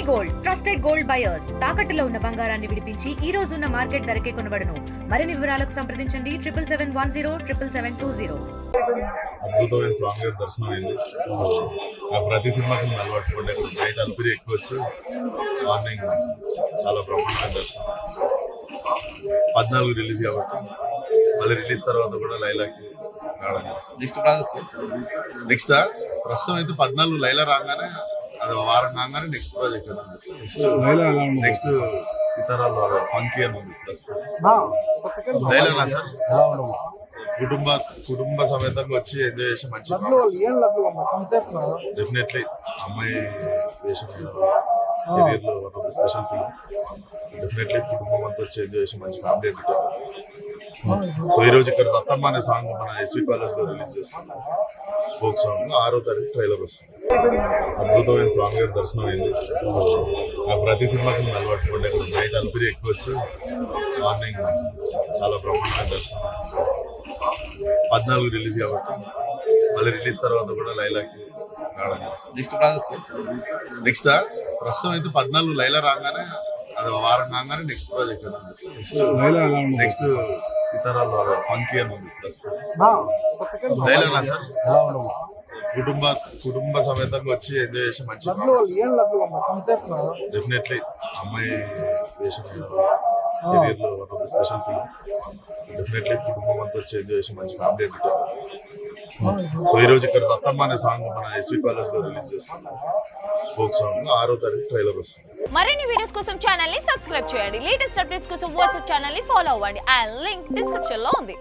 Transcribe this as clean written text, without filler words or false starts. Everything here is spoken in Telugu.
గోల్డ్ ట్రస్టెడ్ గోల్డ్ బయర్స్ తాకట్టులో ఉన్న బంగారాన్ని విడిపించి ఈ రోజు ఉన్న మార్కెట్ ధరకే కొనబడును. మరిన్ని వివరాలకు సంప్రదించండి 7771077720. అద్భుతమైన స్వామి గారి దర్శనం అయింది. నాకు ప్రతి సినిమాకి అలవాటు పడే నైట్ అల్పిరి ఎక్కువచ్చు, మార్నింగ్ చాలా బ్రహ్మాండమైన దర్శనం. 14 రిలీజ్ కాబట్టి మళ్ళీ రిలీజ్ తర్వాత కూడా లైలాకి రావడం. నెక్స్ట్ ప్రస్తుతం అయితే 14 లైలా రాగానే అది వారం కాగానే next project next Sitaram funky అని ఉంది ప్రస్తుతం. లైలానా సార్ కుటుంబ సమేతంగా వచ్చి ఎంజాయ్ చేసి మంచి డెఫినెట్లీ అమ్మాయి వేషం కెరీర్ లో స్పెషల్ ఫిల్మ్. డెఫినెట్లీ కుటుంబం అంతా వచ్చి ఎంజాయ్ చేసి మంచి ఫ్యామిలీ ఎంటర్టైన్మెంట్. సో ఈ రోజు ఇక్కడ రత్తమ్మ అనే సాంగ్ మన ఎస్వి కాలేజ్ లో రిలీజ్ చేస్తాం. ఫోక్ సాంగ్ 6వ తారీఖు ట్రైలర్ వస్తుంది. అద్భుతమైన స్వామి గారి దర్శనం అయింది. నాకు ప్రతి సినిమాకి అలవాటు పడే నైట్ అల్పిరి ఎక్కువచ్చు, మార్నింగ్ చాలా బ్రహ్మాండమైన దర్శనం. 14 రిలీజ్ కాబట్టి మళ్ళీ రిలీజ్ తర్వాత కూడా లైలాకి రావడం. నెక్స్ట్ ప్రస్తుతం అయితే 14 లైలా రాగానే అది వారం కాగానే next project next Sitaram funky అని ఉంది ప్రస్తుతం. లైలానా సార్ కుటుంబ సమేతంగా వచ్చి ఎంజాయ్ చేసి మంచి డెఫినెట్లీ అమ్మాయి వేషం కెరీర్ లో స్పెషల్ ఫిల్మ్. డెఫినెట్లీ కుటుంబం అంతా వచ్చి ఎంజాయ్ చేసి మంచి ఫ్యామిలీ ఎంటర్టైన్మెంట్. సో ఈ రోజు ఇక్కడ రత్తమ్మ అనే సాంగ్ మన ఎస్వి కాలేజ్ లో రిలీజ్ చేస్తాం. ఫోక్ సాంగ్ 6వ తారీఖు ట్రైలర్ వస్తుంది. మరిన్ని వీడియోస్ కోసం ఛానల్ ని సబ్స్క్రైబ్ చేయండి. లేటెస్ట్ అప్డేట్స్ కోసం వాట్సాప్ ఛానల్ ని ఫాలో అవ్వండి. ఆ లింక్ డిస్క్రిప్షన్ లో ఉంది.